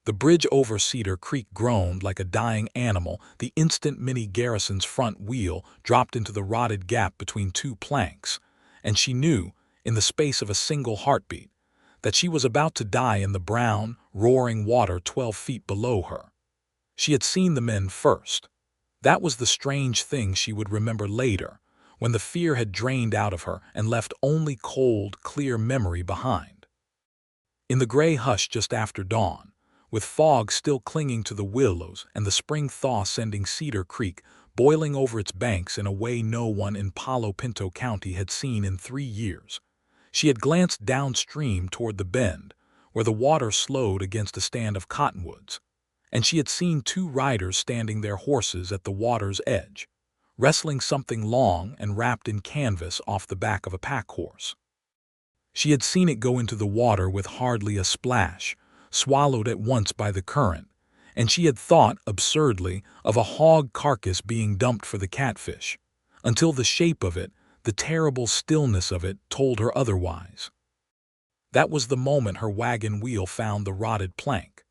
The bridge over Cedar Creek groaned like a dying animal the instant Minnie Garrison's front wheel dropped into the rotted gap between two planks, and she knew, in the space of a single heartbeat, that she was about to die in the brown, roaring water 12 feet below her. She had seen the men first. That was the strange thing she would remember later, when the fear had drained out of her and left only cold, clear memory behind. In the gray hush just after dawn, with fog still clinging to the willows and the spring thaw sending Cedar Creek boiling over its banks in a way no one in Palo Pinto County had seen in 3 years, she had glanced downstream toward the bend, where the water slowed against a stand of cottonwoods, and she had seen 2 riders standing their horses at the water's edge, wrestling something long and wrapped in canvas off the back of a pack horse. She had seen it go into the water with hardly a splash, swallowed at once by the current, and she had thought, absurdly, of a hog carcass being dumped for the catfish, until the shape of it, the terrible stillness of it, told her otherwise. That was the moment her wagon wheel found the rotted plank.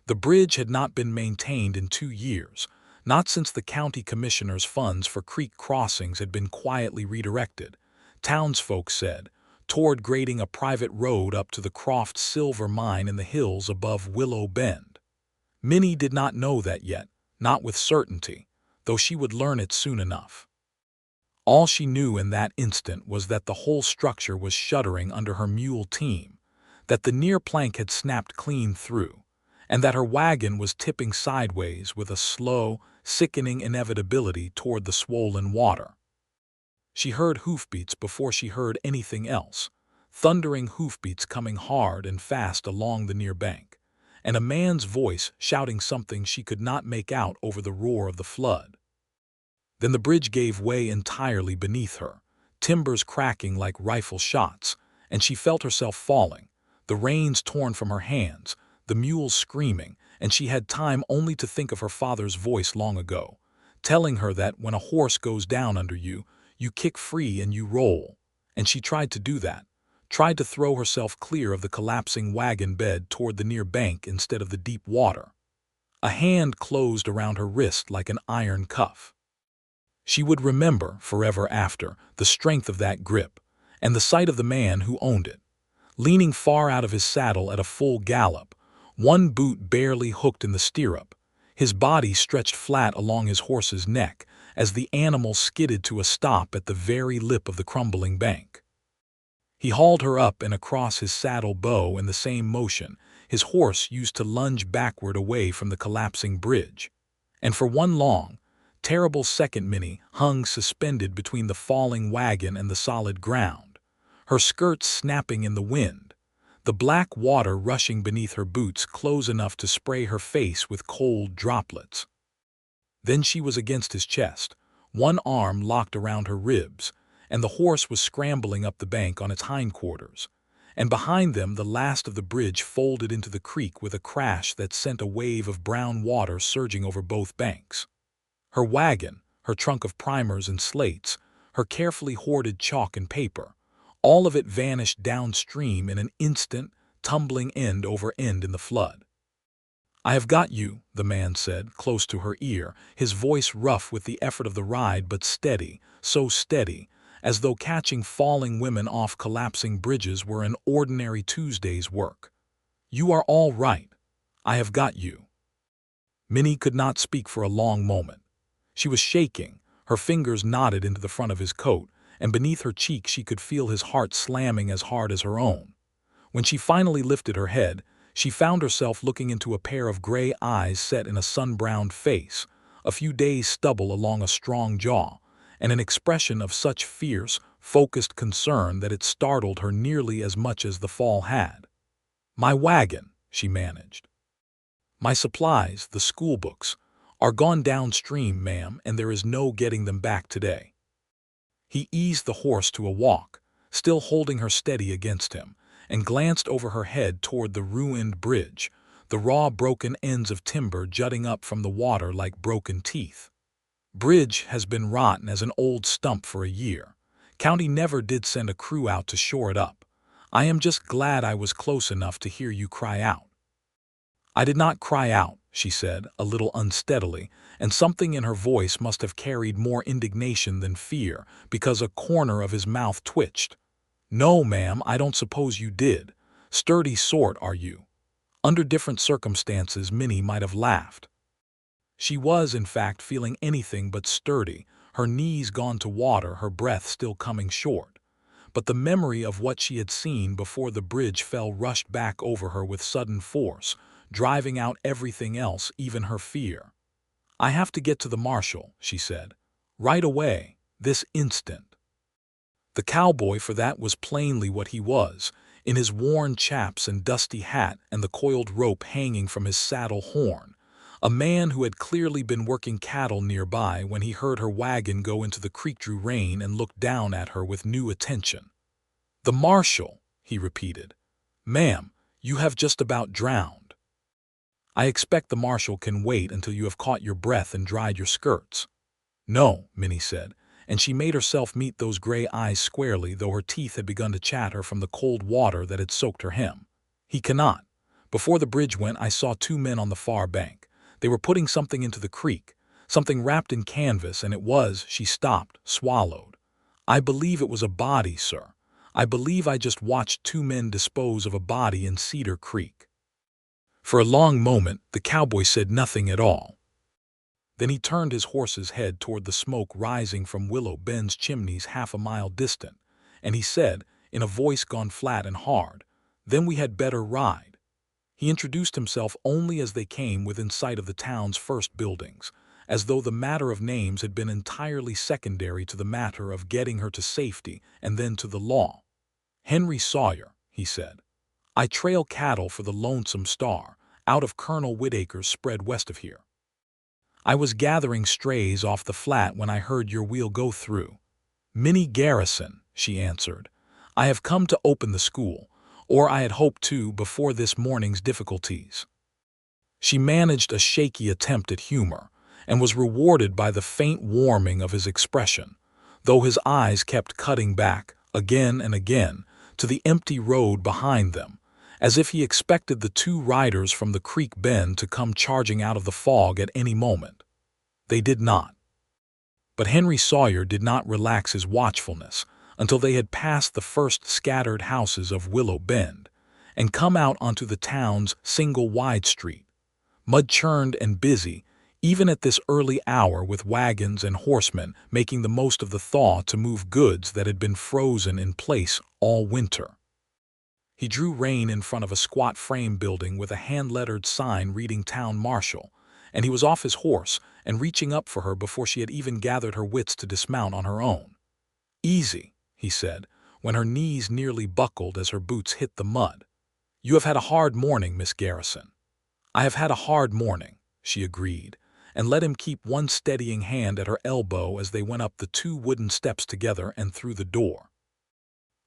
The bridge had not been maintained in 2 years, not since the county commissioner's funds for creek crossings had been quietly redirected, townsfolk said, toward grading a private road up to the Croft silver mine in the hills above Willow Bend. Minnie did not know that yet, not with certainty, though she would learn it soon enough. All she knew in that instant was that the whole structure was shuddering under her mule team, that the near plank had snapped clean through, and that her wagon was tipping sideways with a slow, sickening inevitability toward the swollen water. She heard hoofbeats before she heard anything else, thundering hoofbeats coming hard and fast along the near bank, and a man's voice shouting something she could not make out over the roar of the flood. Then the bridge gave way entirely beneath her, timbers cracking like rifle shots, and she felt herself falling, the reins torn from her hands, the mules screaming, and she had time only to think of her father's voice long ago, telling her that when a horse goes down under you, you kick free and you roll, and she tried to do that, tried to throw herself clear of the collapsing wagon bed toward the near bank instead of the deep water. A hand closed around her wrist like an iron cuff. She would remember, forever after, the strength of that grip, and the sight of the man who owned it, leaning far out of his saddle at a full gallop, one boot barely hooked in the stirrup, his body stretched flat along his horse's neck as the animal skidded to a stop at the very lip of the crumbling bank. He hauled her up and across his saddle bow in the same motion his horse used to lunge backward away from the collapsing bridge, and for one long, terrible second Minnie hung suspended between the falling wagon and the solid ground, her skirts snapping in the wind, the black water rushing beneath her boots close enough to spray her face with cold droplets. Then she was against his chest, one arm locked around her ribs, and the horse was scrambling up the bank on its hindquarters, and behind them the last of the bridge folded into the creek with a crash that sent a wave of brown water surging over both banks. Her wagon, her trunk of primers and slates, her carefully hoarded chalk and paper, all of it vanished downstream in an instant, tumbling end over end in the flood. "I have got you," the man said, close to her ear, his voice rough with the effort of the ride but steady, so steady, as though catching falling women off collapsing bridges were an ordinary Tuesday's work. "You are all right. I have got you." Minnie could not speak for a long moment. She was shaking, her fingers knotted into the front of his coat, and beneath her cheek she could feel his heart slamming as hard as her own. When she finally lifted her head, she found herself looking into a pair of gray eyes set in a sun-browned face, a few days' stubble along a strong jaw, and an expression of such fierce, focused concern that it startled her nearly as much as the fall had. "My wagon," she managed. "My supplies, the school books, are gone downstream, ma'am, and there is no getting them back today." He eased the horse to a walk, still holding her steady against him, and glanced over her head toward the ruined bridge, the raw broken ends of timber jutting up from the water like broken teeth. "Bridge has been rotten as an old stump for a year. County never did send a crew out to shore it up. I am just glad I was close enough to hear you cry out." I did not cry out, she said, a little unsteadily, and something in her voice must have carried more indignation than fear, because a corner of his mouth twitched. No, ma'am, I don't suppose you did. Sturdy sort, are you? Under different circumstances, Minnie might have laughed. She was, in fact, feeling anything but sturdy, her knees gone to water, her breath still coming short. But the memory of what she had seen before the bridge fell rushed back over her with sudden force, driving out everything else, even her fear. I have to get to the marshal, she said. Right away, this instant. The cowboy, for that was plainly what he was, in his worn chaps and dusty hat and the coiled rope hanging from his saddle horn, a man who had clearly been working cattle nearby when he heard her wagon go into the creek, drew rein and looked down at her with new attention. The marshal, he repeated. Ma'am, you have just about drowned. I expect the marshal can wait until you have caught your breath and dried your skirts. No, Minnie said, and she made herself meet those gray eyes squarely, though her teeth had begun to chatter from the cold water that had soaked her hem. He cannot. Before the bridge went, I saw two men on the far bank. They were putting something into the creek, something wrapped in canvas, and it was, she stopped, swallowed. I believe it was a body, sir. I believe I just watched two men dispose of a body in Cedar Creek. For a long moment, the cowboy said nothing at all. Then he turned his horse's head toward the smoke rising from Willow Bend's chimneys half a mile distant, and he said, in a voice gone flat and hard, "Then we had better ride." He introduced himself only as they came within sight of the town's first buildings, as though the matter of names had been entirely secondary to the matter of getting her to safety and then to the law. "Henry Sawyer," he said. "I trail cattle for the Lonesome Star, out of Colonel Whittaker's spread west of here. I was gathering strays off the flat when I heard your wheel go through." "Minnie Garrison," she answered. "I have come to open the school, or I had hoped to before this morning's difficulties." She managed a shaky attempt at humor, and was rewarded by the faint warming of his expression, though his eyes kept cutting back, again and again, to the empty road behind them, as if he expected the two riders from the creek bend to come charging out of the fog at any moment. They did not. But Henry Sawyer did not relax his watchfulness until they had passed the first scattered houses of Willow Bend and come out onto the town's single wide street, mud-churned and busy, even at this early hour, with wagons and horsemen making the most of the thaw to move goods that had been frozen in place all winter. He drew rein in front of a squat frame building with a hand-lettered sign reading Town Marshal, and he was off his horse and reaching up for her before she had even gathered her wits to dismount on her own. "Easy," he said, when her knees nearly buckled as her boots hit the mud. "You have had a hard morning, Miss Garrison." "I have had a hard morning," she agreed, and let him keep one steadying hand at her elbow as they went up the two wooden steps together and through the door.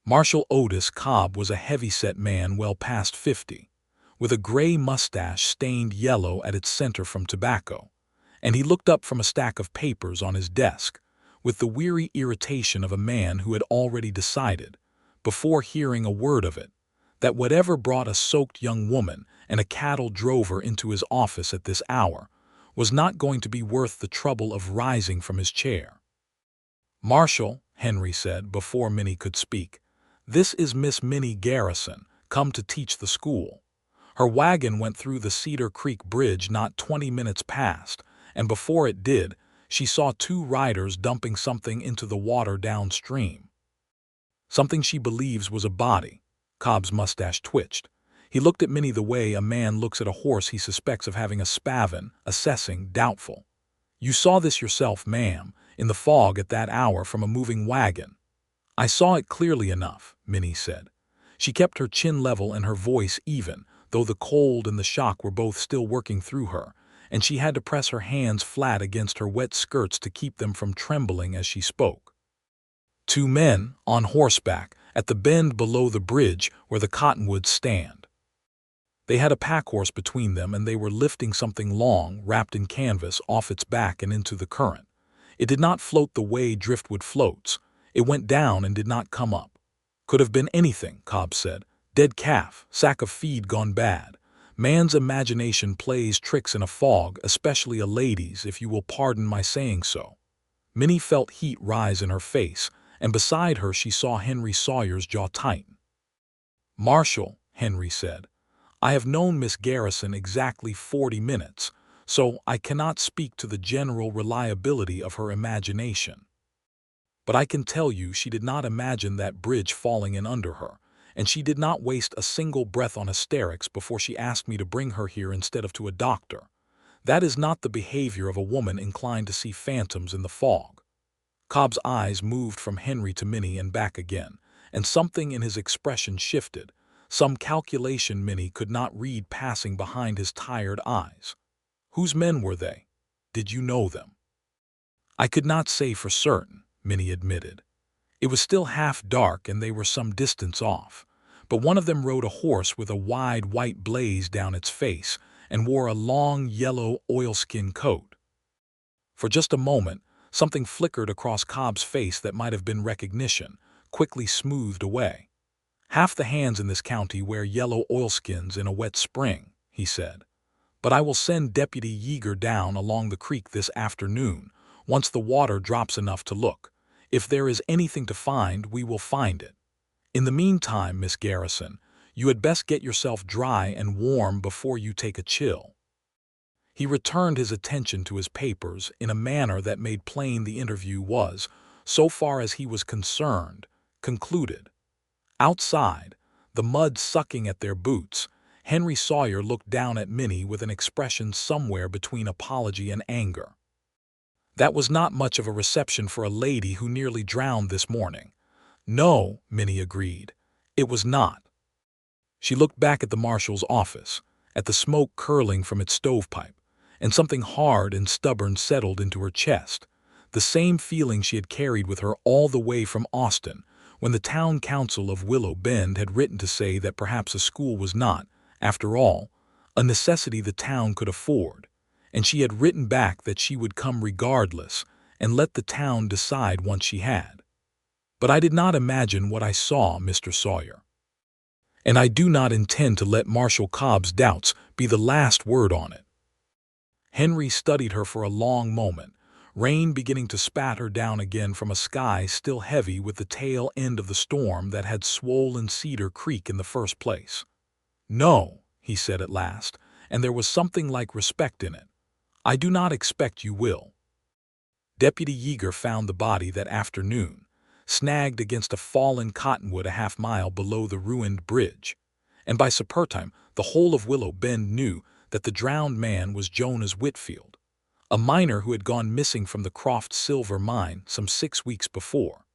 Marshal Otis Cobb was a heavy-set man well past 50, with a gray mustache stained yellow at its center from tobacco, and he looked up from a stack of papers on his desk with the weary irritation of a man who had already decided, before hearing a word of it, that whatever brought a soaked young woman and a cattle drover into his office at this hour was not going to be worth the trouble of rising from his chair. "Marshal," Henry said before Minnie could speak, "this is Miss Minnie Garrison, come to teach the school. Her wagon went through the Cedar Creek Bridge not 20 minutes past, and before it did, she saw two riders dumping something into the water downstream. Something she believes was a body." Cobb's mustache twitched. He looked at Minnie the way a man looks at a horse he suspects of having a spavin, assessing, doubtful. "You saw this yourself, ma'am, in the fog at that hour from a moving wagon." "I saw it clearly enough," Minnie said. She kept her chin level and her voice even, though the cold and the shock were both still working through her, and she had to press her hands flat against her wet skirts to keep them from trembling as she spoke. "Two men, on horseback, at the bend below the bridge where the cottonwoods stand. They had a pack-horse between them, and they were lifting something long, wrapped in canvas, off its back and into the current. It did not float the way driftwood floats. It went down and did not come up. Could have been anything," Cobb said. "Dead calf, sack of feed gone bad. Man's imagination plays tricks in a fog, especially a lady's, if you will pardon my saying so. Minnie felt heat rise in her face, and beside her she saw Henry Sawyer's jaw tighten. "Marshal," Henry said, "I have known Miss Garrison exactly 40 minutes, so I cannot speak to the general reliability of her imagination. But I can tell you she did not imagine that bridge falling in under her, and she did not waste a single breath on hysterics before she asked me to bring her here instead of to a doctor. That is not the behavior of a woman inclined to see phantoms in the fog." Cobb's eyes moved from Henry to Minnie and back again, and something in his expression shifted, some calculation Minnie could not read passing behind his tired eyes. "Whose men were they? Did you know them?" "I could not say for certain," Minnie admitted. "It was still half dark and they were some distance off, but one of them rode a horse with a wide white blaze down its face and wore a long yellow oilskin coat." For just a moment, something flickered across Cobb's face that might have been recognition, quickly smoothed away. "Half the hands in this county wear yellow oilskins in a wet spring," he said. "But I will send Deputy Yeager down along the creek this afternoon, once the water drops enough to look. If there is anything to find, we will find it. In the meantime, Miss Garrison, you had best get yourself dry and warm before you take a chill." He returned his attention to his papers in a manner that made plain the interview was, so far as he was concerned, concluded. Outside, the mud sucking at their boots, Henry Sawyer looked down at Minnie with an expression somewhere between apology and anger. "That was not much of a reception for a lady who nearly drowned this morning." "No," Minnie agreed, "it was not." She looked back at the marshal's office, at the smoke curling from its stovepipe, and something hard and stubborn settled into her chest, the same feeling she had carried with her all the way from Austin, when the town council of Willow Bend had written to say that perhaps a school was not, after all, a necessity the town could afford, and she had written back that she would come regardless and let the town decide once she had. "But I did not imagine what I saw, Mr. Sawyer. And I do not intend to let Marshal Cobb's doubts be the last word on it." Henry studied her for a long moment, rain beginning to spatter down again from a sky still heavy with the tail end of the storm that had swollen Cedar Creek in the first place. "No," he said at last, and there was something like respect in it. "I do not expect you will." Deputy Yeager found the body that afternoon, snagged against a fallen cottonwood a half-mile below the ruined bridge, and by supper time the whole of Willow Bend knew that the drowned man was Jonas Whitfield, a miner who had gone missing from the Croft silver mine some 6 weeks before,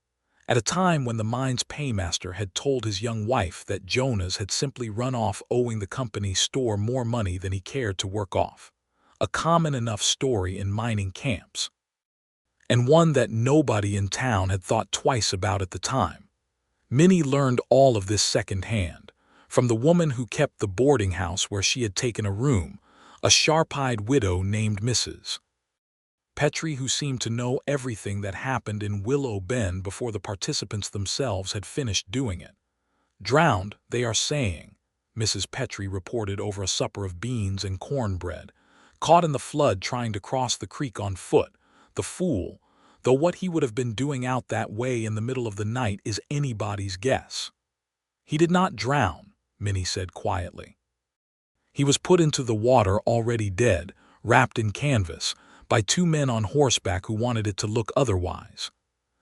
at a time when the mine's paymaster had told his young wife that Jonas had simply run off owing the company's store more money than he cared to work off, a common enough story in mining camps, and one that nobody in town had thought twice about at the time. Minnie learned all of this second-hand, from the woman who kept the boarding house where she had taken a room, a sharp-eyed widow named Mrs. Petrie, who seemed to know everything that happened in Willow Bend before the participants themselves had finished doing it. "Drowned, they are saying," Mrs. Petrie reported over a supper of beans and cornbread. "Caught in the flood trying to cross the creek on foot. The fool, though what he would have been doing out that way in the middle of the night is anybody's guess." "He did not drown," Minnie said quietly. "He was put into the water already dead, wrapped in canvas, by 2 men on horseback who wanted it to look otherwise."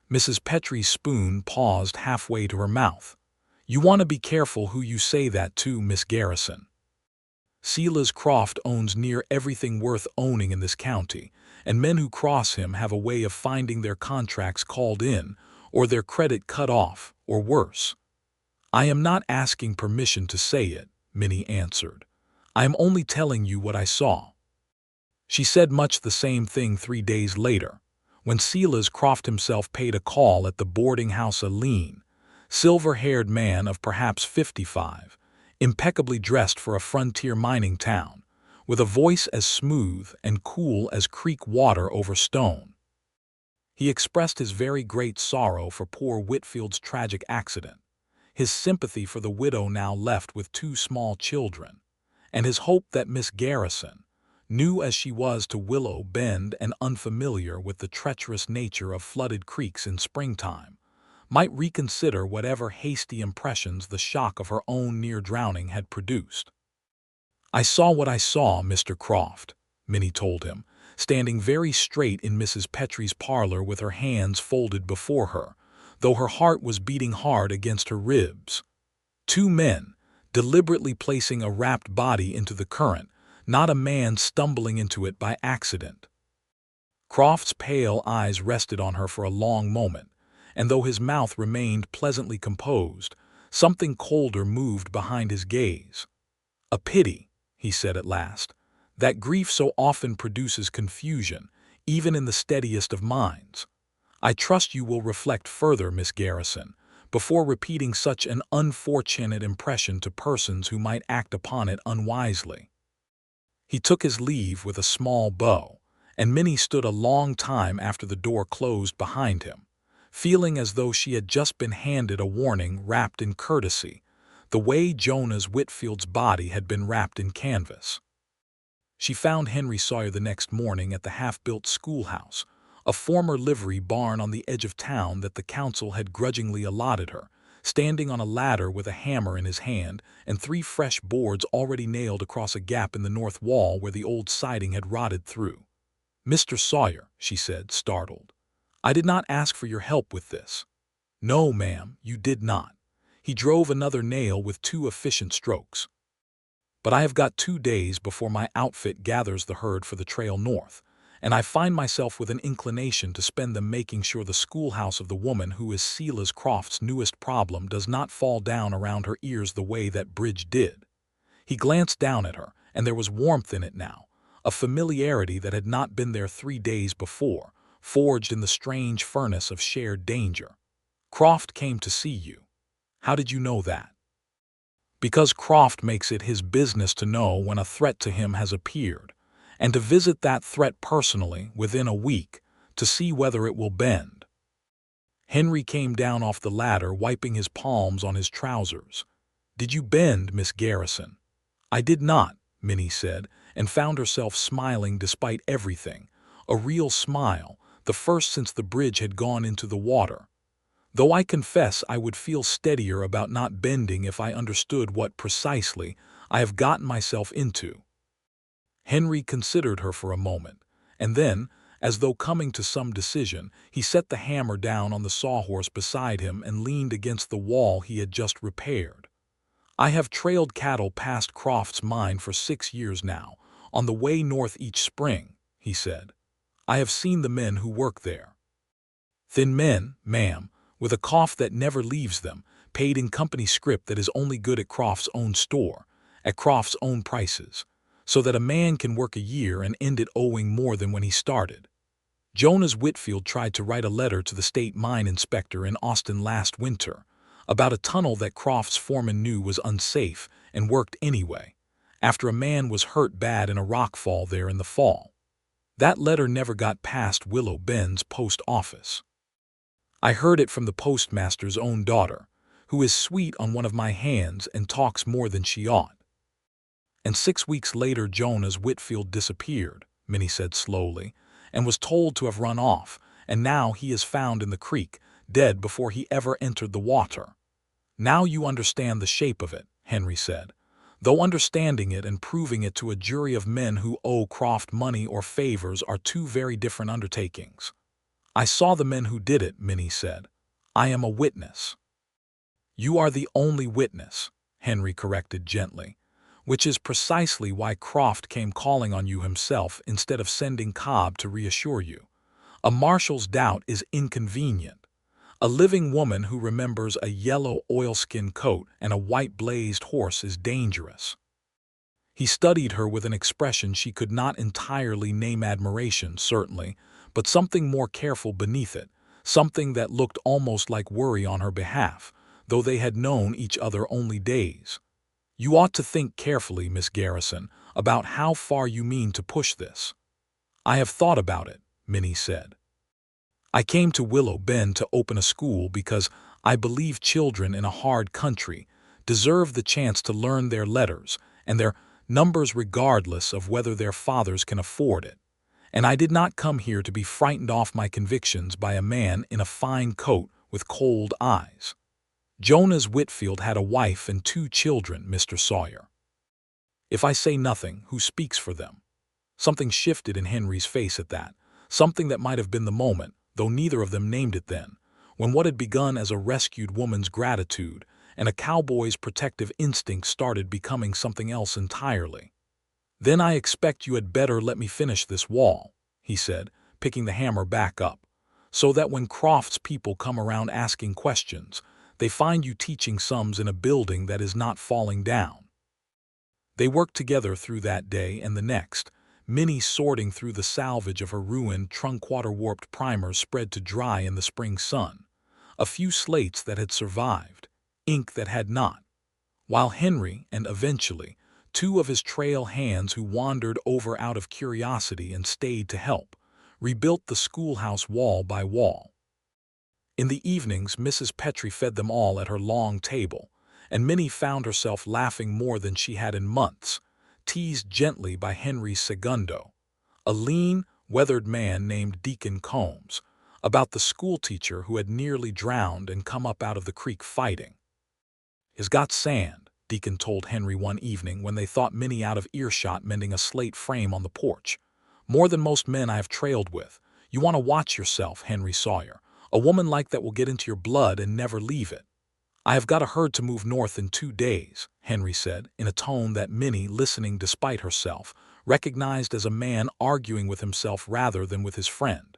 Mrs. Petrie's spoon paused halfway to her mouth. "You want to be careful who you say that to, Miss Garrison. Silas Croft owns near everything worth owning in this county, and men who cross him have a way of finding their contracts called in, or their credit cut off, or worse." "I am not asking permission to say it," Minnie answered. "I am only telling you what I saw." She said much the same thing 3 days later, when Silas Croft himself paid a call at the boarding house. A lean, silver-haired man of perhaps 55, impeccably dressed for a frontier mining town, with a voice as smooth and cool as creek water over stone. He expressed his very great sorrow for poor Whitfield's tragic accident, his sympathy for the widow now left with 2 small children, and his hope that Miss Garrison, new as she was to Willow Bend and unfamiliar with the treacherous nature of flooded creeks in springtime, might reconsider whatever hasty impressions the shock of her own near drowning had produced. "I saw what I saw, Mr. Croft," Minnie told him, standing very straight in Mrs. Petrie's parlor with her hands folded before her, though her heart was beating hard against her ribs. Two men, deliberately placing a wrapped body into the current, not a man stumbling into it by accident. Croft's pale eyes rested on her for a long moment, and though his mouth remained pleasantly composed, something colder moved behind his gaze. "A pity," he said at last, "that grief so often produces confusion, even in the steadiest of minds. I trust you will reflect further, Miss Garrison, before repeating such an unfortunate impression to persons who might act upon it unwisely." He took his leave with a small bow, and Minnie stood a long time after the door closed behind him, feeling as though she had just been handed a warning wrapped in courtesy, the way Jonas Whitfield's body had been wrapped in canvas. She found Henry Sawyer the next morning at the half-built schoolhouse, a former livery barn on the edge of town that the council had grudgingly allotted her, standing on a ladder with a hammer in his hand and 3 fresh boards already nailed across a gap in the north wall where the old siding had rotted through. "Mr. Sawyer," she said, startled, "I did not ask for your help with this." "No, ma'am, you did not." He drove another nail with 2 efficient strokes. "But I have got 2 days before my outfit gathers the herd for the trail north, and I find myself with an inclination to spend them making sure the schoolhouse of the woman who is Silas Croft's newest problem does not fall down around her ears the way that bridge did." He glanced down at her, and there was warmth in it now, a familiarity that had not been there 3 days before, forged in the strange furnace of shared danger. "Croft came to see you. How did you know that?" "Because Croft makes it his business to know when a threat to him has appeared, and to visit that threat personally within a week to see whether it will bend." Henry came down off the ladder, wiping his palms on his trousers. "Did you bend, Miss Garrison?" "I did not," Minnie said, and found herself smiling despite everything, a real smile, the first since the bridge had gone into the water. "Though I confess I would feel steadier about not bending if I understood what precisely I have gotten myself into." Henry considered her for a moment, and then, as though coming to some decision, he set the hammer down on the sawhorse beside him and leaned against the wall he had just repaired. "I have trailed cattle past Croft's mine for 6 years now, on the way north each spring," he said. "I have seen the men who work there. Thin men, ma'am, with a cough that never leaves them, paid in company scrip that is only good at Croft's own store, at Croft's own prices, so that a man can work a year and end it owing more than when he started. Jonas Whitfield tried to write a letter to the state mine inspector in Austin last winter about a tunnel that Croft's foreman knew was unsafe and worked anyway, after a man was hurt bad in a rock fall there in the fall. That letter never got past Willow Bend's post office. I heard it from the postmaster's own daughter, who is sweet on one of my hands and talks more than she ought. And 6 weeks later Jonas Whitfield disappeared," Minnie said slowly, "and was told to have run off, and now he is found in the creek, dead before he ever entered the water." "Now you understand the shape of it," Henry said, "though understanding it and proving it to a jury of men who owe Croft money or favors are 2 very different undertakings." "I saw the men who did it," Minnie said. "I am a witness." "You are the only witness," Henry corrected gently, "which is precisely why Croft came calling on you himself instead of sending Cobb to reassure you. A marshal's doubt is inconvenient. A living woman who remembers a yellow oilskin coat and a white blazed horse is dangerous." He studied her with an expression she could not entirely name, admiration, certainly, but something more careful beneath it, something that looked almost like worry on her behalf, though they had known each other only days. "You ought to think carefully, Miss Garrison, about how far you mean to push this." "I have thought about it," Minnie said. "I came to Willow Bend to open a school because I believe children in a hard country deserve the chance to learn their letters and their numbers regardless of whether their fathers can afford it. And I did not come here to be frightened off my convictions by a man in a fine coat with cold eyes. Jonas Whitfield had a wife and 2 children, Mr. Sawyer. If I say nothing, who speaks for them? Something shifted in Henry's face at that, something that might have been the moment, though neither of them named it then, when what had begun as a rescued woman's gratitude and a cowboy's protective instinct started becoming something else entirely. "Then I expect you had better let me finish this wall," he said, picking the hammer back up, "so that when Croft's people come around asking questions, they find you teaching sums in a building that is not falling down." They worked together through that day and the next, Minnie sorting through the salvage of her ruined trunk-water-warped primers spread to dry in the spring sun, a few slates that had survived, ink that had not, while Henry and eventually 2 of his trail hands who wandered over out of curiosity and stayed to help, rebuilt the schoolhouse wall by wall. In the evenings, Mrs. Petrie fed them all at her long table, and Minnie found herself laughing more than she had in months, teased gently by Henry's segundo, a lean, weathered man named Deacon Combs, about the schoolteacher who had nearly drowned and come up out of the creek fighting. "He's got sand," Deacon told Henry one evening when they thought Minnie out of earshot mending a slate frame on the porch. "More than most men I have trailed with. You want to watch yourself, Henry Sawyer. A woman like that will get into your blood and never leave it." "I have got a herd to move north in 2 days, Henry said, in a tone that Minnie, listening despite herself, recognized as a man arguing with himself rather than with his friend.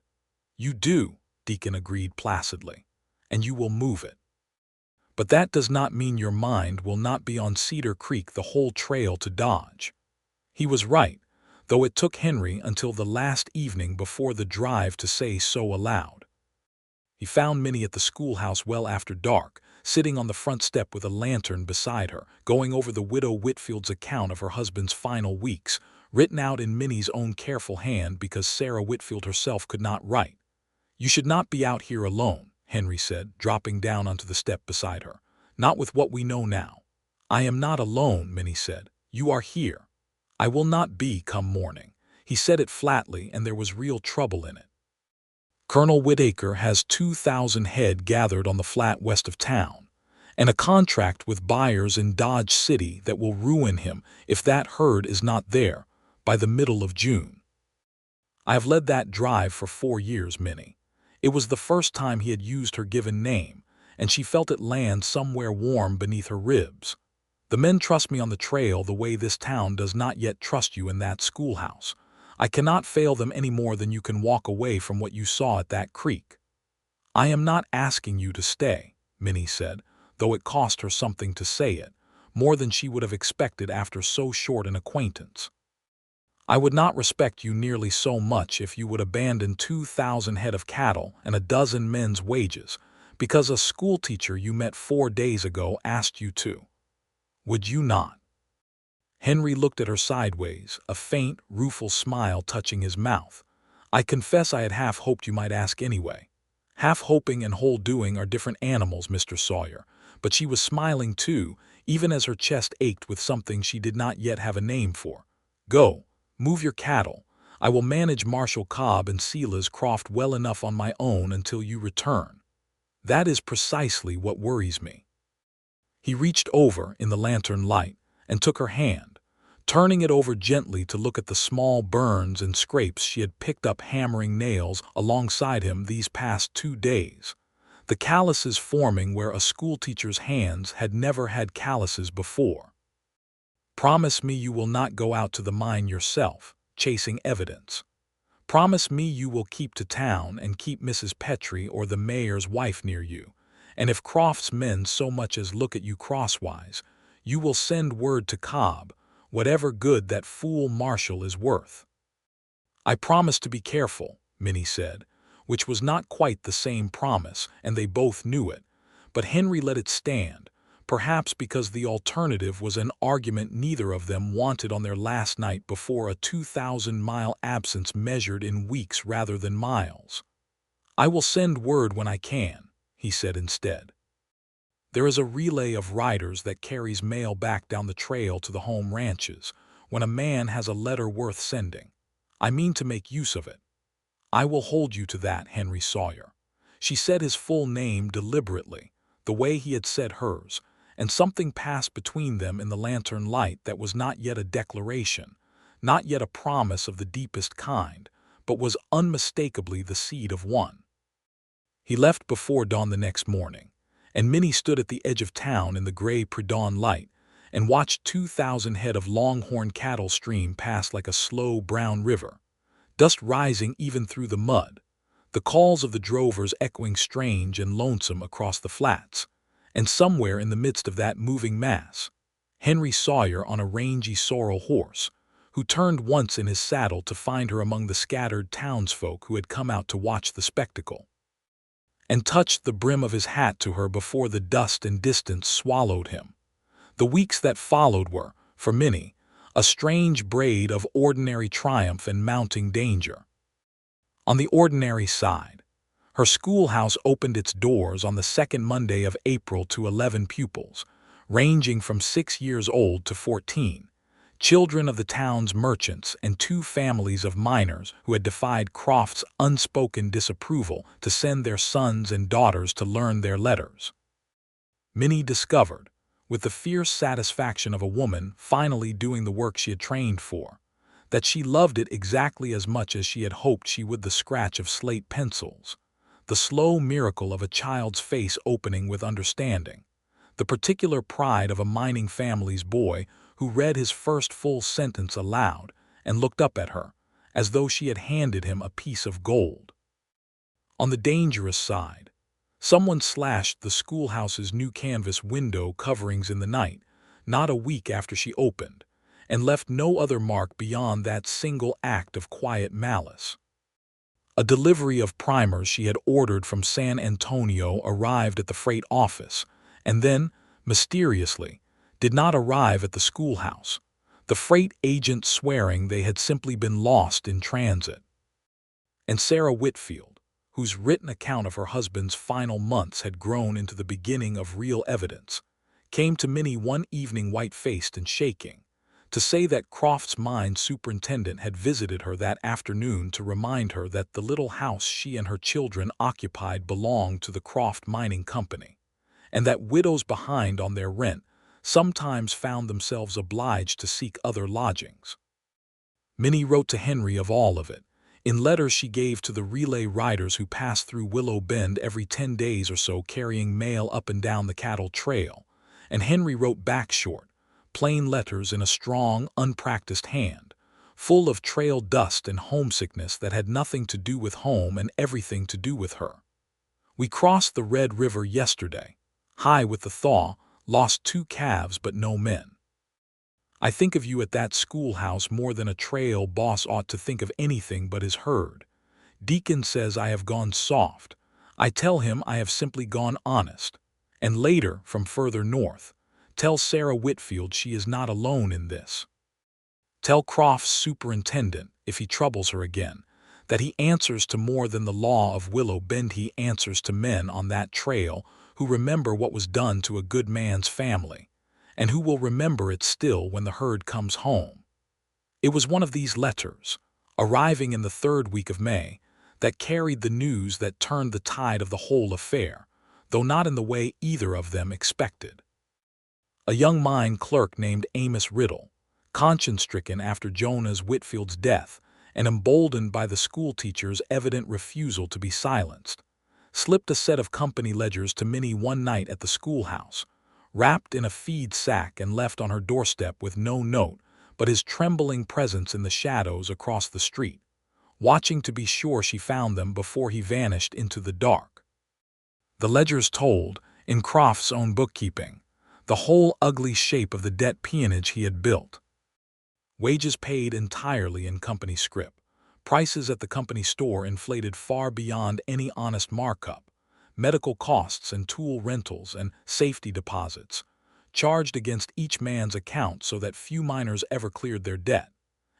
"You do," Deacon agreed placidly, "and you will move it. But that does not mean your mind will not be on Cedar Creek the whole trail to Dodge." He was right, though it took Henry until the last evening before the drive to say so aloud. He found Minnie at the schoolhouse well after dark, sitting on the front step with a lantern beside her, going over the widow Whitfield's account of her husband's final weeks, written out in Minnie's own careful hand because Sarah Whitfield herself could not write. "You should not be out here alone," Henry said, dropping down onto the step beside her. "Not with what we know now." "I am not alone," Minnie said. "You are here. I will not be come morning." He said it flatly, and there was real trouble in it. "Colonel Whitaker has 2,000 head gathered on the flat west of town, and a contract with buyers in Dodge City that will ruin him if that herd is not there by the middle of June. I have led that drive for 4 years, Minnie." It was the first time he had used her given name, and she felt it land somewhere warm beneath her ribs. "The men trust me on the trail the way this town does not yet trust you in that schoolhouse. I cannot fail them any more than you can walk away from what you saw at that creek." "I am not asking you to stay," Minnie said, though it cost her something to say it, more than she would have expected after so short an acquaintance. "I would not respect you nearly so much if you would abandon 2,000 head of cattle and a dozen men's wages, because a schoolteacher you met 4 days ago asked you to. Would you not?" Henry looked at her sideways, a faint, rueful smile touching his mouth. "I confess I had half hoped you might ask anyway." "Half hoping and whole doing are different animals, Mr. Sawyer." But she was smiling too, even as her chest ached with something she did not yet have a name for. "Go, move your cattle. I will manage Marshal Cobb and Silas Croft well enough on my own until you return. That is precisely what worries me." He reached over in the lantern light and took her hand, turning it over gently to look at the small burns and scrapes she had picked up hammering nails alongside him these past 2 days, the calluses forming where a schoolteacher's hands had never had calluses before. "Promise me you will not go out to the mine yourself, chasing evidence. Promise me you will keep to town and keep Mrs. Petrie or the mayor's wife near you, and if Croft's men so much as look at you crosswise, you will send word to Cobb, whatever good that fool Marshal is worth." "I promise to be careful," Minnie said, which was not quite the same promise, and they both knew it, but Henry let it stand, perhaps because the alternative was an argument neither of them wanted on their last night before a 2,000-mile absence measured in weeks rather than miles. "I will send word when I can," he said instead. "There is a relay of riders that carries mail back down the trail to the home ranches. when a man has a letter worth sending. I mean to make use of it. I will hold you to that, Henry Sawyer." She said his full name deliberately, the way he had said hers, and something passed between them in the lantern light that was not yet a declaration, not yet a promise of the deepest kind, but was unmistakably the seed of one. He left before dawn the next morning, and Minnie stood at the edge of town in the gray pre-dawn light and watched 2,000 head of longhorn cattle stream past like a slow brown river, dust rising even through the mud, the calls of the drovers echoing strange and lonesome across the flats, and somewhere in the midst of that moving mass, Henry Sawyer on a rangy sorrel horse, who turned once in his saddle to find her among the scattered townsfolk who had come out to watch the spectacle, and touched the brim of his hat to her before the dust and distance swallowed him. The weeks that followed were, for Minnie, a strange braid of ordinary triumph and mounting danger. On the ordinary side, her schoolhouse opened its doors on the second Monday of April to 11 pupils, ranging from 6 years old to 14, children of the town's merchants and 2 families of miners who had defied Croft's unspoken disapproval to send their sons and daughters to learn their letters. Minnie discovered, with the fierce satisfaction of a woman finally doing the work she had trained for, that she loved it exactly as much as she had hoped she would the scratch of slate pencils, the slow miracle of a child's face opening with understanding, the particular pride of a mining family's boy who read his first full sentence aloud and looked up at her, as though she had handed him a piece of gold. On the dangerous side, someone slashed the schoolhouse's new canvas window coverings in the night, not a week after she opened, and left no other mark beyond that single act of quiet malice. A delivery of primers she had ordered from San Antonio arrived at the freight office, and then, mysteriously, did not arrive at the schoolhouse, the freight agent swearing they had simply been lost in transit. And Sarah Whitfield, whose written account of her husband's final months had grown into the beginning of real evidence, came to Minnie one evening white-faced and shaking, to say that Croft's mine superintendent had visited her that afternoon to remind her that the little house she and her children occupied belonged to the Croft Mining Company, and that widows behind on their rent sometimes found themselves obliged to seek other lodgings. Minnie wrote to Henry of all of it, in letters she gave to the relay riders who passed through Willow Bend every 10 days or so carrying mail up and down the cattle trail, and Henry wrote back short, plain letters in a strong, unpracticed hand, full of trail dust and homesickness that had nothing to do with home and everything to do with her. "We crossed the Red River yesterday, high with the thaw, lost 2 calves but no men. I think of you at that schoolhouse more than a trail boss ought to think of anything but his herd. Deacon says I have gone soft. I tell him I have simply gone honest. And later, from further north, tell Sarah Whitfield she is not alone in this. Tell Croft's superintendent, if he troubles her again, that he answers to more than the law of Willow Bend. He answers to men on that trail who remember what was done to a good man's family, and who will remember it still when the herd comes home." It was one of these letters, arriving in the 3rd week of May, that carried the news that turned the tide of the whole affair, though not in the way either of them expected. A young mine clerk named Amos Riddle, conscience-stricken after Jonas Whitfield's death and emboldened by the schoolteacher's evident refusal to be silenced, slipped a set of company ledgers to Minnie one night at the schoolhouse, wrapped in a feed sack and left on her doorstep with no note but his trembling presence in the shadows across the street, watching to be sure she found them before he vanished into the dark. The ledgers told, in Croft's own bookkeeping, the whole ugly shape of the debt peonage he had built. Wages paid entirely in company scrip, prices at the company store inflated far beyond any honest markup, medical costs and tool rentals and safety deposits, charged against each man's account so that few miners ever cleared their debt,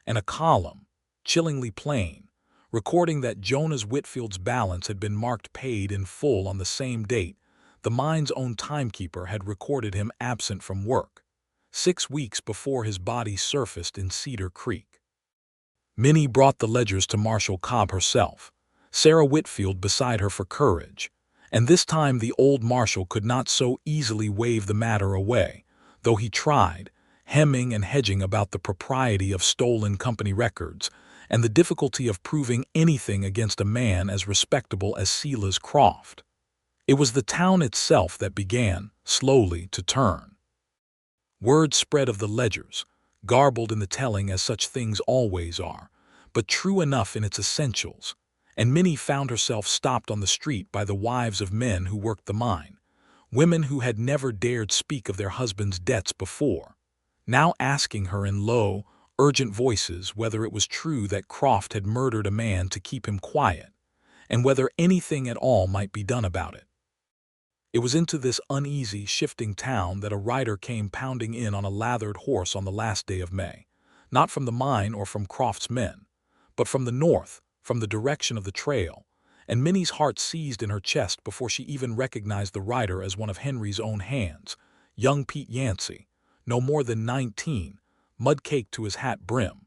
and a column, chillingly plain, recording that Jonas Whitfield's balance had been marked paid in full on the same date the mine's own timekeeper had recorded him absent from work, 6 weeks before his body surfaced in Cedar Creek. Minnie brought the ledgers to Marshal Cobb herself, Sarah Whitfield beside her for courage, and this time the old marshal could not so easily wave the matter away, though he tried, hemming and hedging about the propriety of stolen company records and the difficulty of proving anything against a man as respectable as Silas Croft. It was the town itself that began, slowly, to turn. Word spread of the ledgers, garbled in the telling as such things always are, but true enough in its essentials, and Minnie found herself stopped on the street by the wives of men who worked the mine, women who had never dared speak of their husbands' debts before, now asking her in low, urgent voices whether it was true that Croft had murdered a man to keep him quiet, and whether anything at all might be done about it. It was into this uneasy, shifting town that a rider came pounding in on a lathered horse on the last day of May, not from the mine or from Croft's men, but from the north, from the direction of the trail, and Minnie's heart seized in her chest before she even recognized the rider as one of Henry's own hands, young Pete Yancey, no more than 19, mud-caked to his hat brim.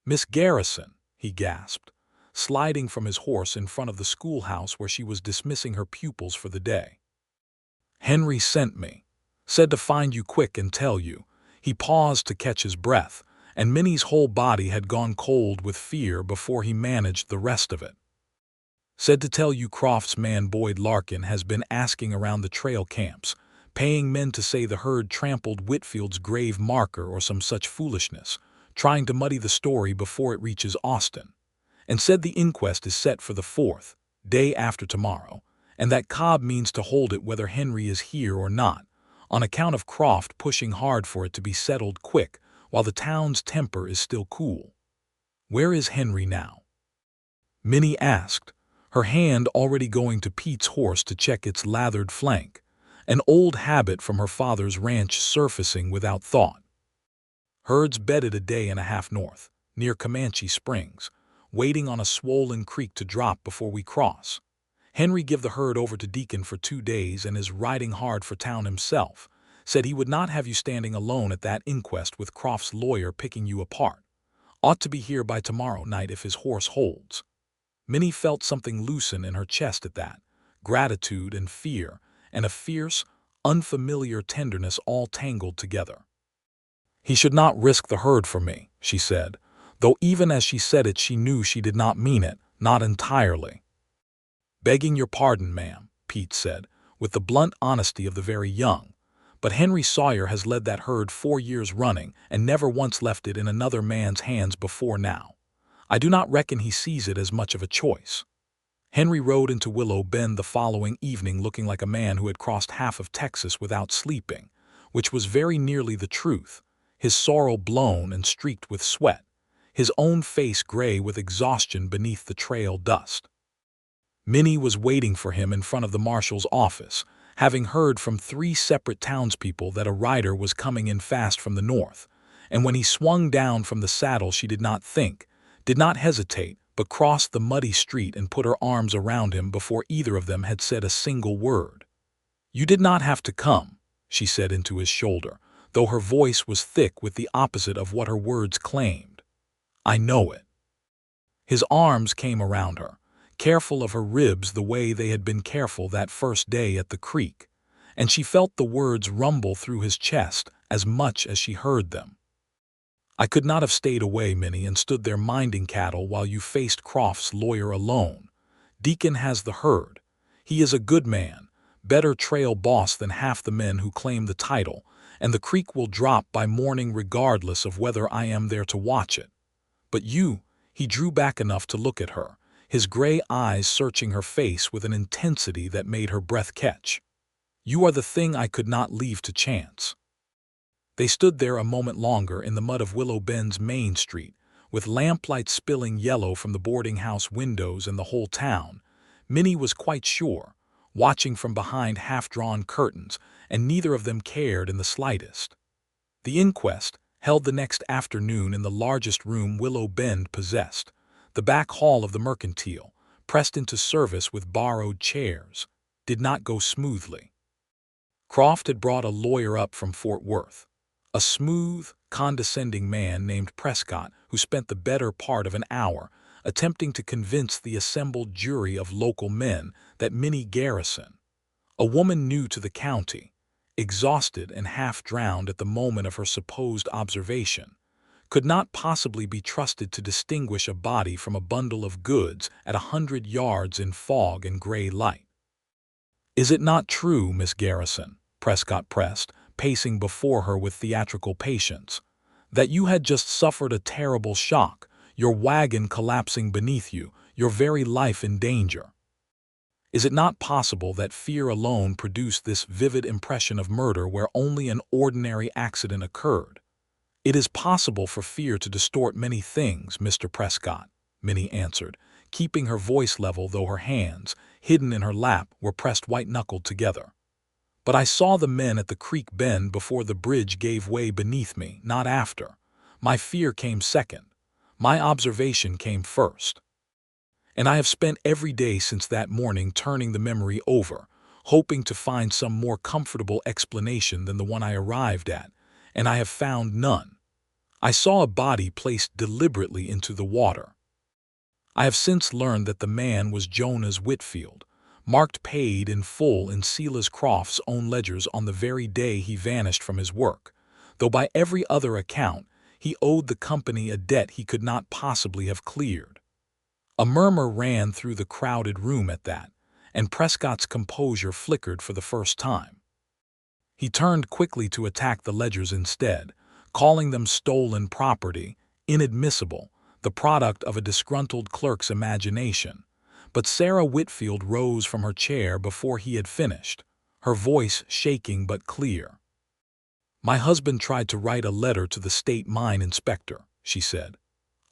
"Miss Garrison," he gasped, sliding from his horse in front of the schoolhouse where she was dismissing her pupils for the day. "Henry sent me. Said to find you quick and tell you." He paused to catch his breath, and Minnie's whole body had gone cold with fear before he managed the rest of it. "Said to tell you Croft's man Boyd Larkin has been asking around the trail camps, paying men to say the herd trampled Whitfield's grave marker or some such foolishness, trying to muddy the story before it reaches Austin, and said the inquest is set for the 4th, day after tomorrow, and that Cobb means to hold it whether Henry is here or not, on account of Croft pushing hard for it to be settled quick while the town's temper is still cool." "Where is Henry now?" Minnie asked, her hand already going to Pete's horse to check its lathered flank, an old habit from her father's ranch surfacing without thought. "Herd's bedded a day and a half north, near Comanche Springs, waiting on a swollen creek to drop before we cross. Henry give the herd over to Deacon for 2 days and is riding hard for town himself. Said he would not have you standing alone at that inquest with Croft's lawyer picking you apart. Ought to be here by tomorrow night if his horse holds." Minnie felt something loosen in her chest at that, gratitude and fear, and a fierce, unfamiliar tenderness all tangled together. "He should not risk the herd for me," she said, though even as she said it she knew she did not mean it, not entirely. "Begging your pardon, ma'am," Pete said, with the blunt honesty of the very young, "but Henry Sawyer has led that herd 4 years running and never once left it in another man's hands before now. I do not reckon he sees it as much of a choice." Henry rode into Willow Bend the following evening looking like a man who had crossed half of Texas without sleeping, which was very nearly the truth, his sorrel blown and streaked with sweat, his own face gray with exhaustion beneath the trail dust. Minnie was waiting for him in front of the marshal's office, having heard from 3 separate townspeople that a rider was coming in fast from the north, and when he swung down from the saddle she did not think, did not hesitate, but crossed the muddy street and put her arms around him before either of them had said a single word. "You did not have to come," she said into his shoulder, though her voice was thick with the opposite of what her words claimed. "I know it." His arms came around her, careful of her ribs the way they had been careful that first day at the creek, and she felt the words rumble through his chest as much as she heard them. "I could not have stayed away, Minnie, and stood there minding cattle while you faced Croft's lawyer alone. Deacon has the herd. He is a good man, better trail boss than half the men who claim the title, and the creek will drop by morning regardless of whether I am there to watch it. But you," he drew back enough to look at her, his gray eyes searching her face with an intensity that made her breath catch. "You are the thing I could not leave to chance." They stood there a moment longer in the mud of Willow Bend's Main Street, with lamplight spilling yellow from the boarding house windows and the whole town. Minnie was quite sure, watching from behind half-drawn curtains, and neither of them cared in the slightest. The inquest, held the next afternoon in the largest room Willow Bend possessed, the back hall of the Mercantile, pressed into service with borrowed chairs, did not go smoothly. Croft had brought a lawyer up from Fort Worth, A smooth, condescending man named Prescott who spent the better part of an hour attempting to convince the assembled jury of local men that Minnie Garrison, a woman new to the county, exhausted and half-drowned at the moment of her supposed observation, could not possibly be trusted to distinguish a body from a bundle of goods at 100 yards in fog and gray light. "Is it not true, Miss Garrison," Prescott pressed, pacing before her with theatrical patience, "that you had just suffered a terrible shock, your wagon collapsing beneath you, your very life in danger? Is it not possible that fear alone produced this vivid impression of murder where only an ordinary accident occurred?" "It is possible for fear to distort many things, Mr. Prescott," Minnie answered, keeping her voice level though her hands, hidden in her lap, were pressed white-knuckled together. "But I saw the men at the creek bend before the bridge gave way beneath me, not after. My fear came second. My observation came first. And I have spent every day since that morning turning the memory over, hoping to find some more comfortable explanation than the one I arrived at, and I have found none. I saw a body placed deliberately into the water. I have since learned that the man was Jonas Whitfield, marked paid in full in Silas Croft's own ledgers on the very day he vanished from his work, though by every other account he owed the company a debt he could not possibly have cleared." A murmur ran through the crowded room at that, and Prescott's composure flickered for the first time. He turned quickly to attack the ledgers instead, calling them stolen property, inadmissible, the product of a disgruntled clerk's imagination. But Sarah Whitfield rose from her chair before he had finished, her voice shaking but clear. "My husband tried to write a letter to the state mine inspector," she said,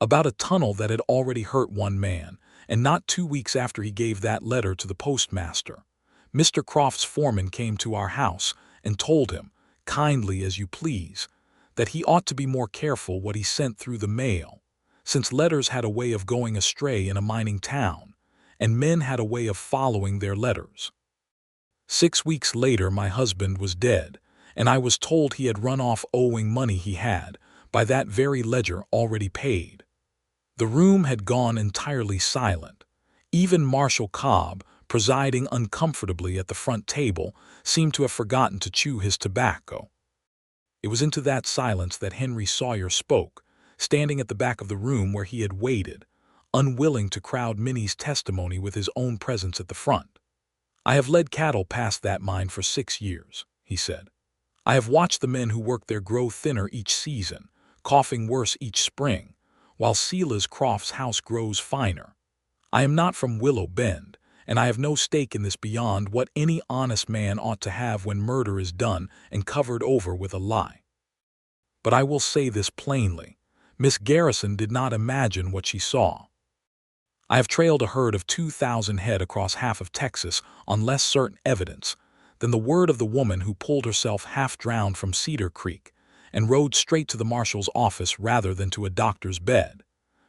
"about a tunnel that had already hurt one man, and not 2 weeks after he gave that letter to the postmaster, Mr. Croft's foreman came to our house and told him, kindly as you please, that he ought to be more careful what he sent through the mail, since letters had a way of going astray in a mining town, and men had a way of following their letters. 6 weeks later my husband was dead, and I was told he had run off owing money he had, by that very ledger, already paid." The room had gone entirely silent. Even Marshal Cobb, presiding uncomfortably at the front table, seemed to have forgotten to chew his tobacco. It was into that silence that Henry Sawyer spoke, standing at the back of the room where he had waited, unwilling to crowd Minnie's testimony with his own presence at the front. "I have led cattle past that mine for 6 years," he said. "I have watched the men who work there grow thinner each season, coughing worse each spring, while Silas Croft's house grows finer. I am not from Willow Bend, and I have no stake in this beyond what any honest man ought to have when murder is done and covered over with a lie. But I will say this plainly, Miss Garrison did not imagine what she saw. I have trailed a herd of 2,000 head across half of Texas on less certain evidence than the word of the woman who pulled herself half-drowned from Cedar Creek and rode straight to the marshal's office rather than to a doctor's bed,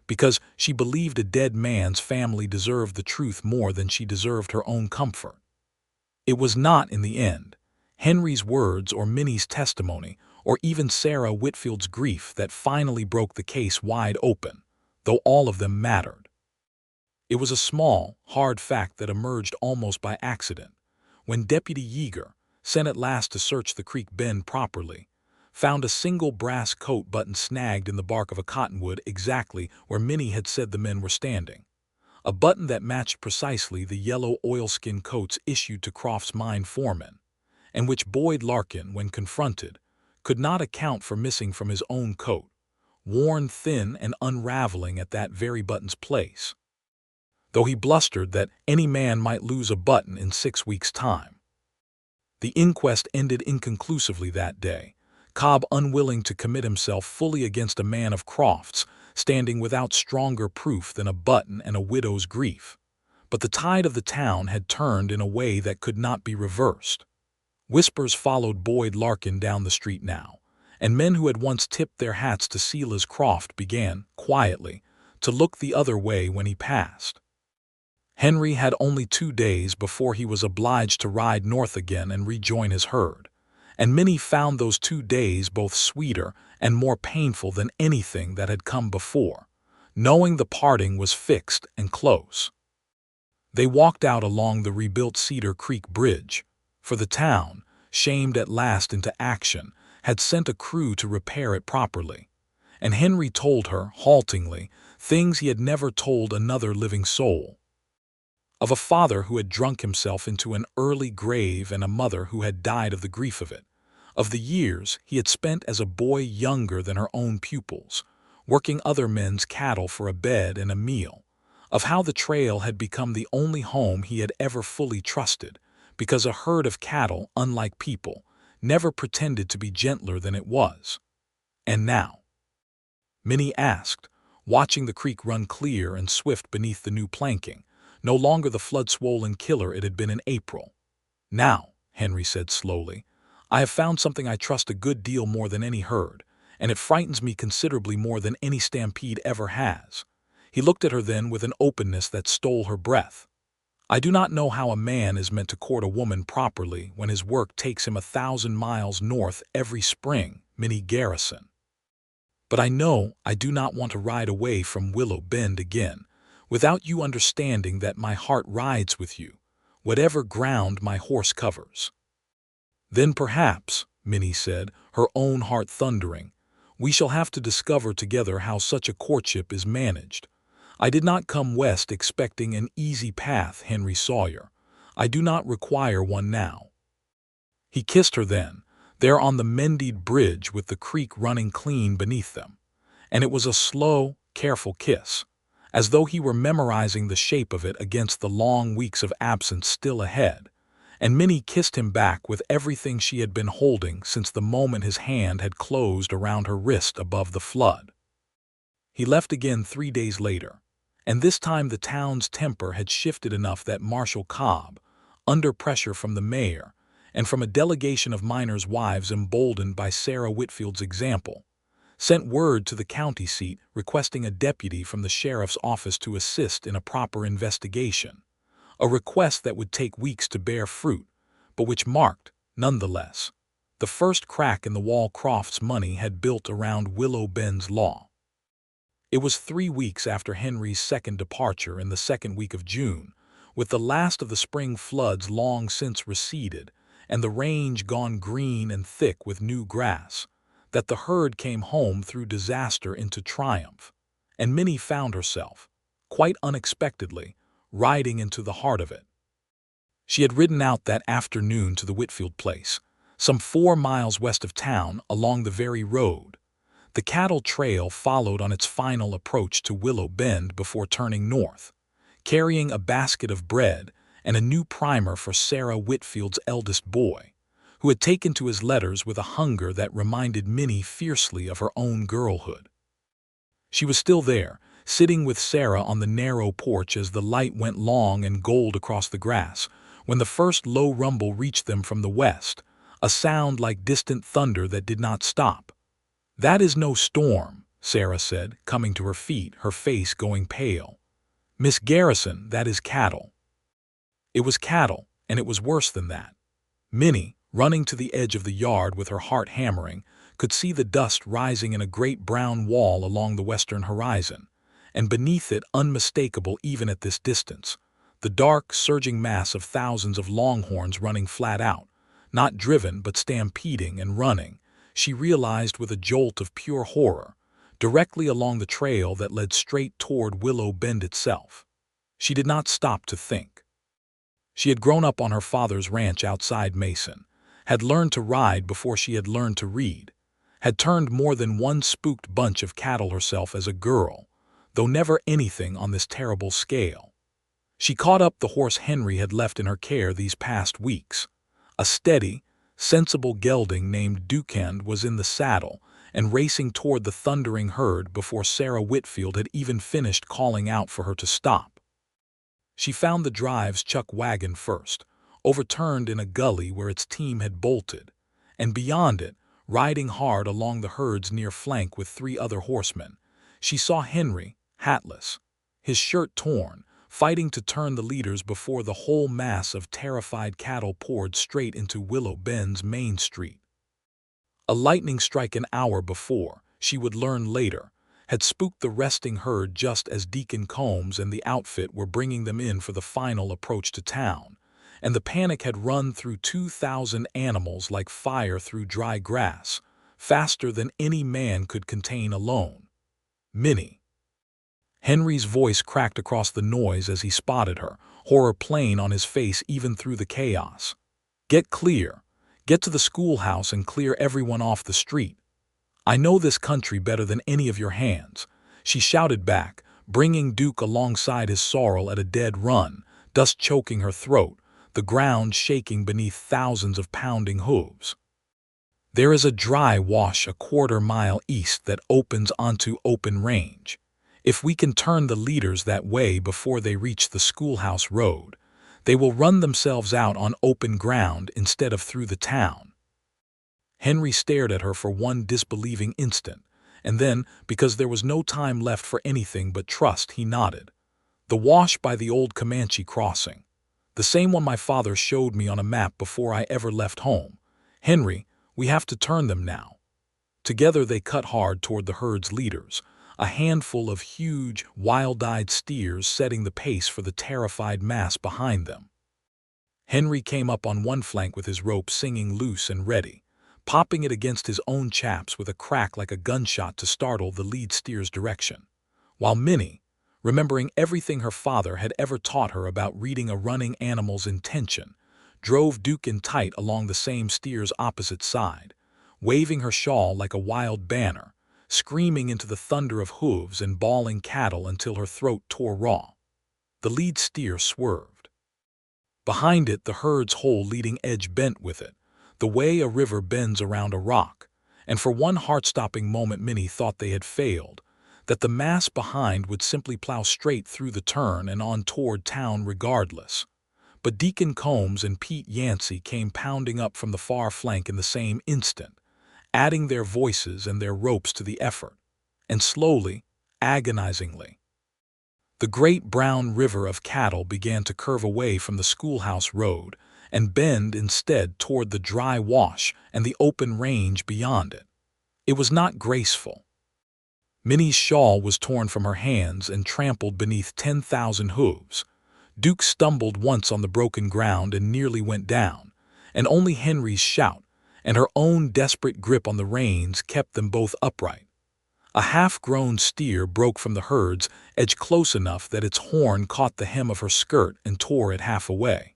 because she believed a dead man's family deserved the truth more than she deserved her own comfort. It was not, in the end, Henry's words or Minnie's testimony or even Sarah Whitfield's grief that finally broke the case wide open, though all of them mattered. It was a small, hard fact that emerged almost by accident, when Deputy Yeager, sent at last to search the creek bend properly, found a single brass coat button snagged in the bark of a cottonwood exactly where Minnie had said the men were standing, a button that matched precisely the yellow oilskin coats issued to Croft's mine foreman, and which Boyd Larkin, when confronted, could not account for missing from his own coat, worn thin and unraveling at that very button's place, though he blustered that any man might lose a button in 6 weeks' time. The inquest ended inconclusively that day, Cobb unwilling to commit himself fully against a man of Croft's, standing without stronger proof than a button and a widow's grief. But the tide of the town had turned in a way that could not be reversed. Whispers followed Boyd Larkin down the street now, and men who had once tipped their hats to Silas Croft began, quietly, to look the other way when he passed. Henry had only 2 days before he was obliged to ride north again and rejoin his herd, And Minnie found those 2 days both sweeter and more painful than anything that had come before, knowing the parting was fixed and close. They walked out along the rebuilt Cedar Creek Bridge, for the town, shamed at last into action, had sent a crew to repair it properly. And Henry told her, haltingly, things he had never told another living soul. Of a father who had drunk himself into an early grave and a mother who had died of the grief of it. Of the years he had spent as a boy younger than her own pupils, working other men's cattle for a bed and a meal. Of how the trail had become the only home he had ever fully trusted, because a herd of cattle, unlike people, never pretended to be gentler than it was. And now? Minnie asked, watching the creek run clear and swift beneath the new planking, no longer the flood-swollen killer it had been in April. Now, Henry said slowly, I have found something I trust a good deal more than any herd, and it frightens me considerably more than any stampede ever has. He looked at her then with an openness that stole her breath. I do not know how a man is meant to court a woman properly when his work takes him 1,000 miles north every spring, Minnie Garrison. But I know I do not want to ride away from Willow Bend again, without you understanding that my heart rides with you, whatever ground my horse covers. Then perhaps, Minnie said, her own heart thundering, we shall have to discover together how such a courtship is managed. I did not come west expecting an easy path, Henry Sawyer. I do not require one now. He kissed her then, there on the mended bridge with the creek running clean beneath them. And it was a slow, careful kiss, as though he were memorizing the shape of it against the long weeks of absence still ahead. And Minnie kissed him back with everything she had been holding since the moment his hand had closed around her wrist above the flood. He left again 3 days later, and this time the town's temper had shifted enough that Marshal Cobb, under pressure from the mayor, and from a delegation of miners' wives emboldened by Sarah Whitfield's example, sent word to the county seat requesting a deputy from the sheriff's office to assist in a proper investigation, a request that would take weeks to bear fruit, but which marked, nonetheless, the first crack in the wall Crofts' money had built around Willow Bend's law. It was 3 weeks after Henry's second departure in the second week of June, with the last of the spring floods long since receded, and the range gone green and thick with new grass, that the herd came home through disaster into triumph, and Minnie found herself, quite unexpectedly, riding into the heart of it. She had ridden out that afternoon to the Whitfield place, some 4 miles west of town along the very road. The cattle trail followed on its final approach to Willow Bend before turning north, carrying a basket of bread and a new primer for Sarah Whitfield's eldest boy, who had taken to his letters with a hunger that reminded Minnie fiercely of her own girlhood. She was still there, sitting with Sarah on the narrow porch as the light went long and gold across the grass, when the first low rumble reached them from the west, a sound like distant thunder that did not stop. "That is no storm," Sarah said, coming to her feet, her face going pale. "Miss Garrison, that is cattle." It was cattle, and it was worse than that. Minnie, running to the edge of the yard with her heart hammering, could see the dust rising in a great brown wall along the western horizon, and beneath it, unmistakable even at this distance, the dark, surging mass of thousands of longhorns running flat out, not driven but stampeding and running, she realized with a jolt of pure horror, directly along the trail that led straight toward Willow Bend itself. She did not stop to think. She had grown up on her father's ranch outside Mason, had learned to ride before she had learned to read, had turned more than one spooked bunch of cattle herself as a girl, though never anything on this terrible scale. She caught up the horse Henry had left in her care these past weeks. A steady, sensible gelding named Duquesne was in the saddle and racing toward the thundering herd before Sarah Whitfield had even finished calling out for her to stop. She found the drive's chuck wagon first, overturned in a gully where its team had bolted, and beyond it, riding hard along the herd's near flank with 3 other horsemen, she saw Henry, hatless, his shirt torn, fighting to turn the leaders before the whole mass of terrified cattle poured straight into Willow Bend's main street. A lightning strike an hour before, she would learn later, had spooked the resting herd just as Deacon Combs and the outfit were bringing them in for the final approach to town, and the panic had run through 2,000 animals like fire through dry grass, faster than any man could contain alone. Minnie. Henry's voice cracked across the noise as he spotted her, horror plain on his face even through the chaos. "Get clear. Get to the schoolhouse and clear everyone off the street. I know this country better than any of your hands," she shouted back, bringing Duke alongside his sorrel at a dead run, dust choking her throat, the ground shaking beneath thousands of pounding hooves. "There is a dry wash a quarter-mile east that opens onto open range. If we can turn the leaders that way before they reach the schoolhouse road, they will run themselves out on open ground instead of through the town." Henry stared at her for one disbelieving instant, and then, because there was no time left for anything but trust, he nodded. "The wash by the old Comanche crossing. The same one my father showed me on a map before I ever left home. Henry, we have to turn them now." Together they cut hard toward the herd's leaders, a handful of huge, wild-eyed steers setting the pace for the terrified mass behind them. Henry came up on one flank with his rope singing loose and ready, popping it against his own chaps with a crack like a gunshot to startle the lead steer's direction, while Minnie, remembering everything her father had ever taught her about reading a running animal's intention, drove Duke in tight along the same steer's opposite side, waving her shawl like a wild banner, screaming into the thunder of hooves and bawling cattle until her throat tore raw. The lead steer swerved. Behind it, the herd's whole leading edge bent with it, the way a river bends around a rock, and for one heart-stopping moment Minnie thought they had failed, that the mass behind would simply plow straight through the turn and on toward town regardless. But Deacon Combs and Pete Yancey came pounding up from the far flank in the same instant, adding their voices and their ropes to the effort, and slowly, agonizingly, the great brown river of cattle began to curve away from the schoolhouse road and bend instead toward the dry wash and the open range beyond it. It was not graceful. Minnie's shawl was torn from her hands and trampled beneath 10,000 hooves. Duke stumbled once on the broken ground and nearly went down, and only Henry's shout and her own desperate grip on the reins kept them both upright. A half-grown steer broke from the herd's edge close enough that its horn caught the hem of her skirt and tore it half away.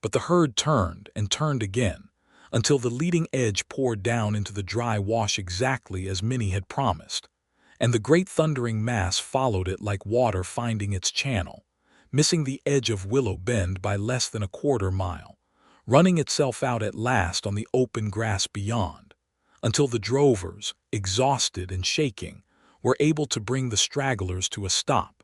But the herd turned and turned again, until the leading edge poured down into the dry wash exactly as Minnie had promised, and the great thundering mass followed it like water finding its channel, missing the edge of Willow Bend by less than a quarter-mile, running itself out at last on the open grass beyond, until the drovers, exhausted and shaking, were able to bring the stragglers to a stop.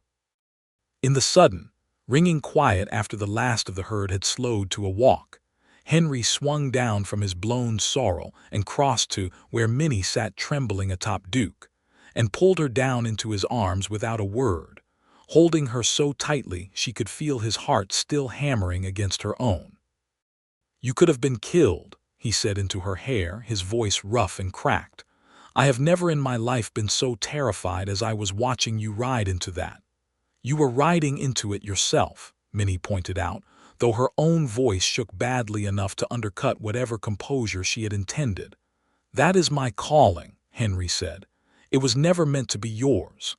In the sudden, ringing quiet after the last of the herd had slowed to a walk, Henry swung down from his blown sorrel and crossed to where Minnie sat trembling atop Duke, and pulled her down into his arms without a word, holding her so tightly she could feel his heart still hammering against her own. "You could have been killed," he said into her hair, his voice rough and cracked. "I have never in my life been so terrified as I was watching you ride into that." "You were riding into it yourself," Minnie pointed out, though her own voice shook badly enough to undercut whatever composure she had intended. "That is my calling," Henry said. "It was never meant to be yours."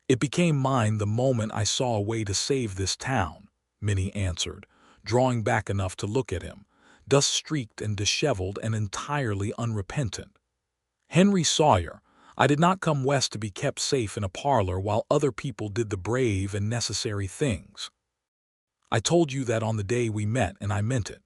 "It became mine the moment I saw a way to save this town," Minnie answered, drawing back enough to look at him, dust-streaked and disheveled and entirely unrepentant. "Henry Sawyer, I did not come west to be kept safe in a parlor while other people did the brave and necessary things. I told you that on the day we met, and I meant it."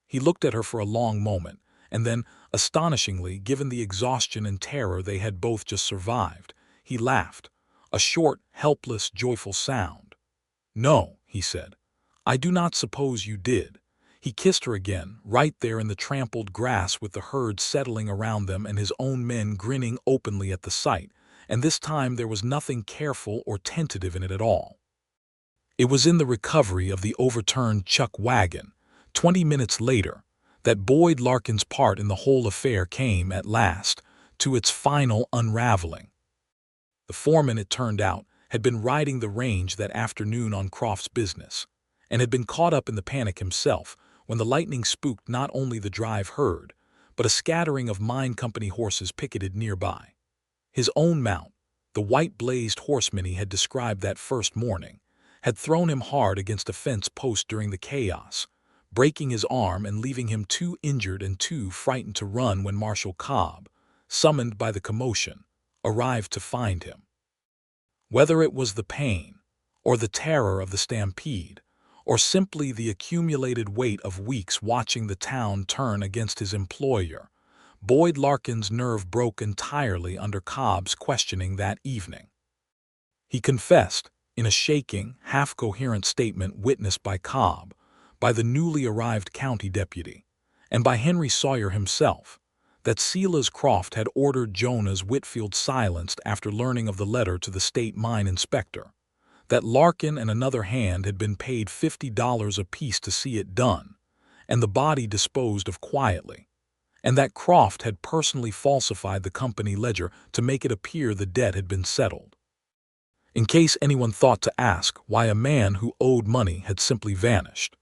He looked at her for a long moment, and then, astonishingly, given the exhaustion and terror they had both just survived, he laughed, a short, helpless, joyful sound. "No," he said, "I do not suppose you did." He kissed her again, right there in the trampled grass with the herd settling around them and his own men grinning openly at the sight, and this time there was nothing careful or tentative in it at all. It was in the recovery of the overturned chuck wagon, 20 minutes later, that Boyd Larkin's part in the whole affair came, at last, to its final unraveling. The foreman, it turned out, had been riding the range that afternoon on Croft's business, and had been caught up in the panic himself when the lightning spooked not only the drive herd, but a scattering of mine company horses picketed nearby. His own mount, the white-blazed horse Minnie had described that first morning, had thrown him hard against a fence post during the chaos, breaking his arm and leaving him too injured and too frightened to run when Marshal Cobb, summoned by the commotion, arrived to find him. Whether it was the pain, or the terror of the stampede, or simply the accumulated weight of weeks watching the town turn against his employer, Boyd Larkin's nerve broke entirely under Cobb's questioning that evening. He confessed, in a shaking, half-coherent statement witnessed by Cobb, by the newly arrived county deputy, and by Henry Sawyer himself, that Silas Croft had ordered Jonas Whitfield silenced after learning of the letter to the state mine inspector, that Larkin and another hand had been paid $50 apiece to see it done, and the body disposed of quietly, and that Croft had personally falsified the company ledger to make it appear the debt had been settled. In case anyone thought to ask why a man who owed money had simply vanished.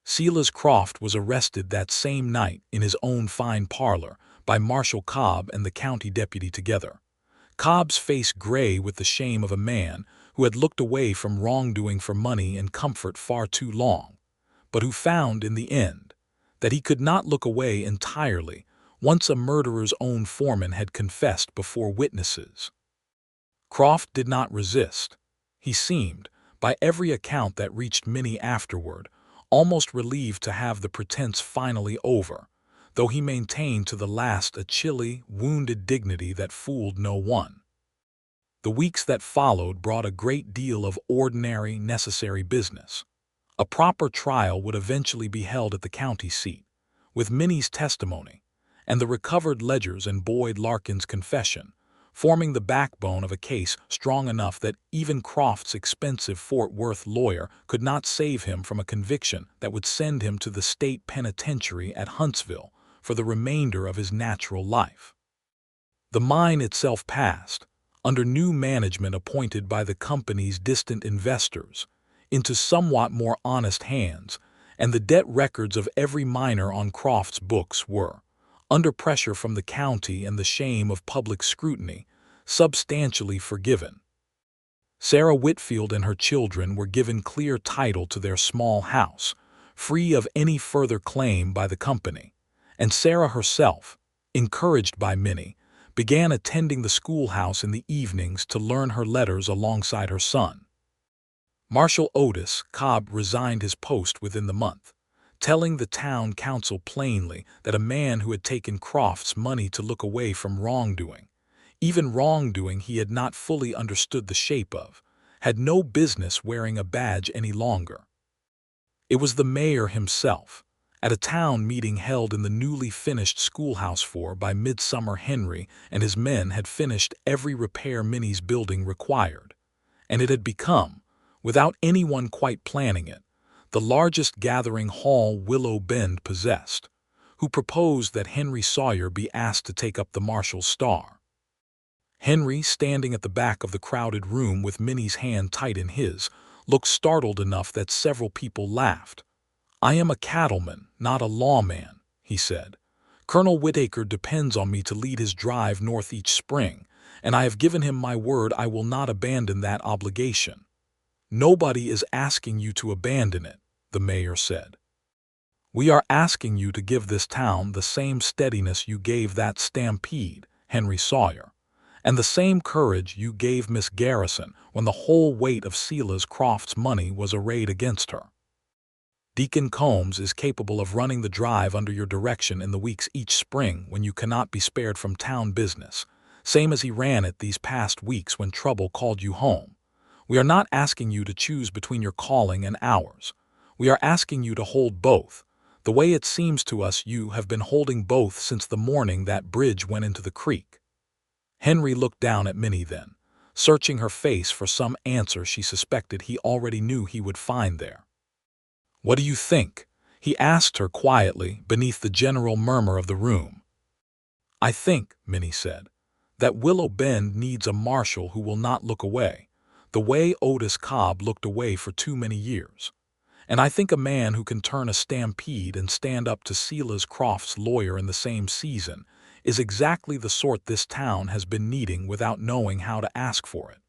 Silas Croft was arrested that same night in his own fine parlor by Marshal Cobb and the county deputy together, Cobb's face gray with the shame of a man who had looked away from wrongdoing for money and comfort far too long, but who found in the end that he could not look away entirely once a murderer's own foreman had confessed before witnesses. Croft did not resist. He seemed, by every account that reached Minnie afterward, almost relieved to have the pretense finally over, though he maintained to the last a chilly, wounded dignity that fooled no one. The weeks that followed brought a great deal of ordinary, necessary business. A proper trial would eventually be held at the county seat, with Minnie's testimony, and the recovered ledgers and Boyd Larkin's confession, forming the backbone of a case strong enough that even Croft's expensive Fort Worth lawyer could not save him from a conviction that would send him to the state penitentiary at Huntsville for the remainder of his natural life. The mine itself passed, under new management appointed by the company's distant investors, into somewhat more honest hands, and the debt records of every miner on Croft's books were, under pressure from the county and the shame of public scrutiny, substantially forgiven. Sarah Whitfield and her children were given clear title to their small house, free of any further claim by the company, and Sarah herself, encouraged by Minnie, began attending the schoolhouse in the evenings to learn her letters alongside her son. Marshal Otis Cobb resigned his post within the month, telling the town council plainly that a man who had taken Croft's money to look away from wrongdoing, even wrongdoing he had not fully understood the shape of, had no business wearing a badge any longer. It was the mayor himself, at a town meeting held in the newly finished schoolhouse for by midsummer Henry and his men had finished every repair Minnie's building required, and it had become, without anyone quite planning it, the largest gathering hall Willow Bend possessed, who proposed that Henry Sawyer be asked to take up the Marshals' star. Henry, standing at the back of the crowded room with Minnie's hand tight in his, looked startled enough that several people laughed. "I am a cattleman, not a lawman," he said. "Colonel Whittaker depends on me to lead his drive north each spring, and I have given him my word I will not abandon that obligation." "Nobody is asking you to abandon it," the mayor said. "We are asking you to give this town the same steadiness you gave that stampede, Henry Sawyer, and the same courage you gave Miss Garrison when the whole weight of Silas Croft's money was arrayed against her. Deacon Combs is capable of running the drive under your direction in the weeks each spring when you cannot be spared from town business, same as he ran it these past weeks when trouble called you home. We are not asking you to choose between your calling and ours. We are asking you to hold both, the way it seems to us you have been holding both since the morning that bridge went into the creek." Henry looked down at Minnie then, searching her face for some answer she suspected he already knew he would find there. "What do you think?" He asked her quietly beneath the general murmur of the room. "I think," Minnie said, "that Willow Bend needs a marshal who will not look away, the way Otis Cobb looked away for too many years. And I think a man who can turn a stampede and stand up to Silas Croft's lawyer in the same season is exactly the sort this town has been needing without knowing how to ask for it.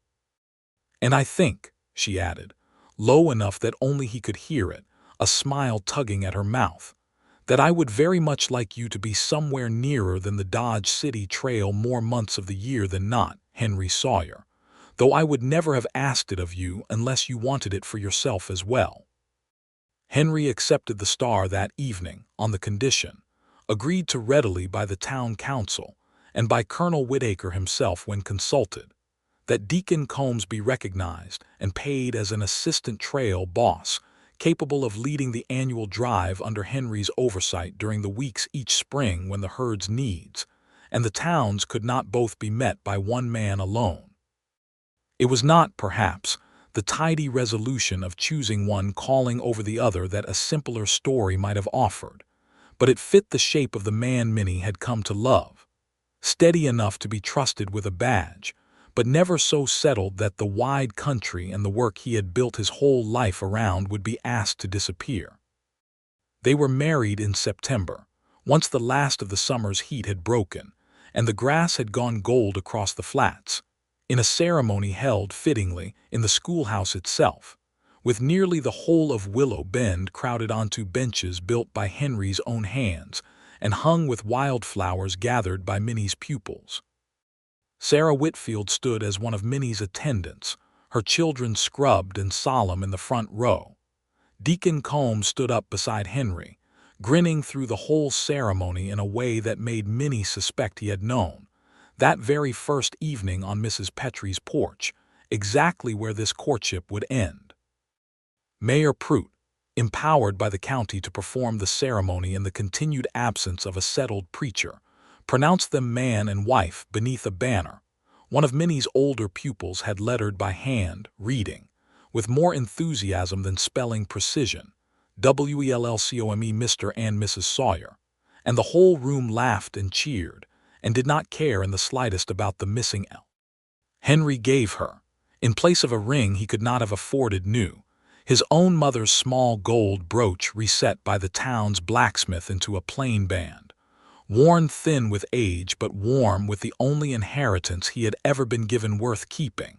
And I think," she added, low enough that only he could hear it, a smile tugging at her mouth, "that I would very much like you to be somewhere nearer than the Dodge City Trail more months of the year than not, Henry Sawyer, though I would never have asked it of you unless you wanted it for yourself as well." Henry accepted the star that evening on the condition, agreed to readily by the town council and by Colonel Whitaker himself when consulted, that Deacon Combs be recognized and paid as an assistant trail boss, capable of leading the annual drive under Henry's oversight during the weeks each spring when the herd's needs and the town's could not both be met by one man alone. It was not, perhaps, the tidy resolution of choosing one calling over the other that a simpler story might have offered, but it fit the shape of the man Minnie had come to love, steady enough to be trusted with a badge, but never so settled that the wide country and the work he had built his whole life around would be asked to disappear. They were married in September, once the last of the summer's heat had broken, and the grass had gone gold across the flats, in a ceremony held fittingly in the schoolhouse itself, with nearly the whole of Willow Bend crowded onto benches built by Henry's own hands and hung with wildflowers gathered by Minnie's pupils. Sarah Whitfield stood as one of Minnie's attendants, her children scrubbed and solemn in the front row. Deacon Combs stood up beside Henry, grinning through the whole ceremony in a way that made Minnie suspect he had known, that very first evening on Mrs. Petrie's porch, exactly where this courtship would end. Mayor Prout, empowered by the county to perform the ceremony in the continued absence of a settled preacher, pronounced them man and wife beneath a banner one of Minnie's older pupils had lettered by hand, reading, with more enthusiasm than spelling precision, WELLCOME Mr. and Mrs. Sawyer, and the whole room laughed and cheered, and did not care in the slightest about the missing L. Henry gave her, in place of a ring he could not have afforded new, his own mother's small gold brooch reset by the town's blacksmith into a plain band, worn thin with age but warm with the only inheritance he had ever been given worth keeping,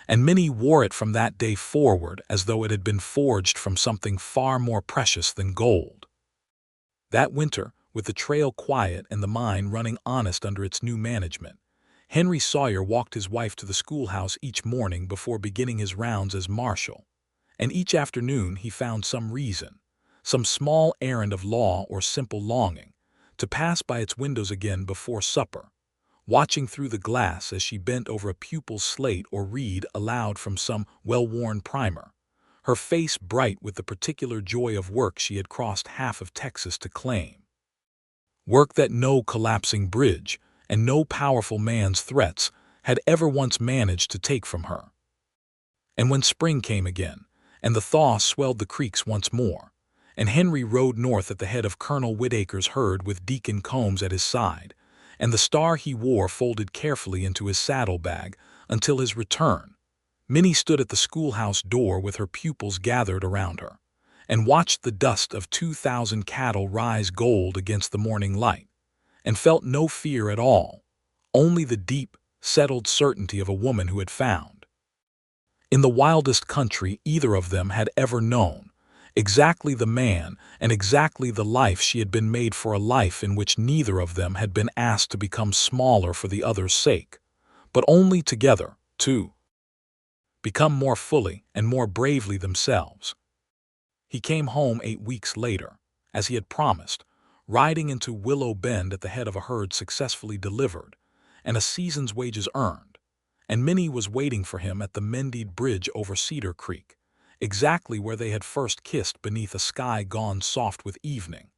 and Minnie wore it from that day forward as though it had been forged from something far more precious than gold. That winter, with the trail quiet and the mine running honest under its new management, Henry Sawyer walked his wife to the schoolhouse each morning before beginning his rounds as marshal, and each afternoon he found some reason, some small errand of law or simple longing, to pass by its windows again before supper, watching through the glass as she bent over a pupil's slate or read aloud from some well-worn primer, her face bright with the particular joy of work she had crossed half of Texas to claim. Work that no collapsing bridge and no powerful man's threats had ever once managed to take from her. And when spring came again, and the thaw swelled the creeks once more, and Henry rode north at the head of Colonel Whitaker's herd with Deacon Combs at his side, and the star he wore folded carefully into his saddlebag until his return, Minnie stood at the schoolhouse door with her pupils gathered around her, and watched the dust of 2,000 cattle rise gold against the morning light, and felt no fear at all, only the deep, settled certainty of a woman who had found, in the wildest country either of them had ever known, exactly the man and exactly the life she had been made for, a life in which neither of them had been asked to become smaller for the other's sake, but only together to become more fully and more bravely themselves. He came home 8 weeks later, as he had promised, riding into Willow Bend at the head of a herd successfully delivered, and a season's wages earned, and Minnie was waiting for him at the mended bridge over Cedar Creek, exactly where they had first kissed beneath a sky gone soft with evening,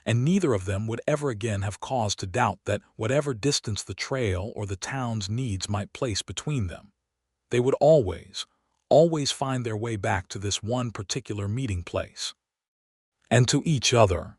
and neither of them would ever again have cause to doubt that whatever distance the trail or the town's needs might place between them, they would always find their way back to this one particular meeting place. and to each other.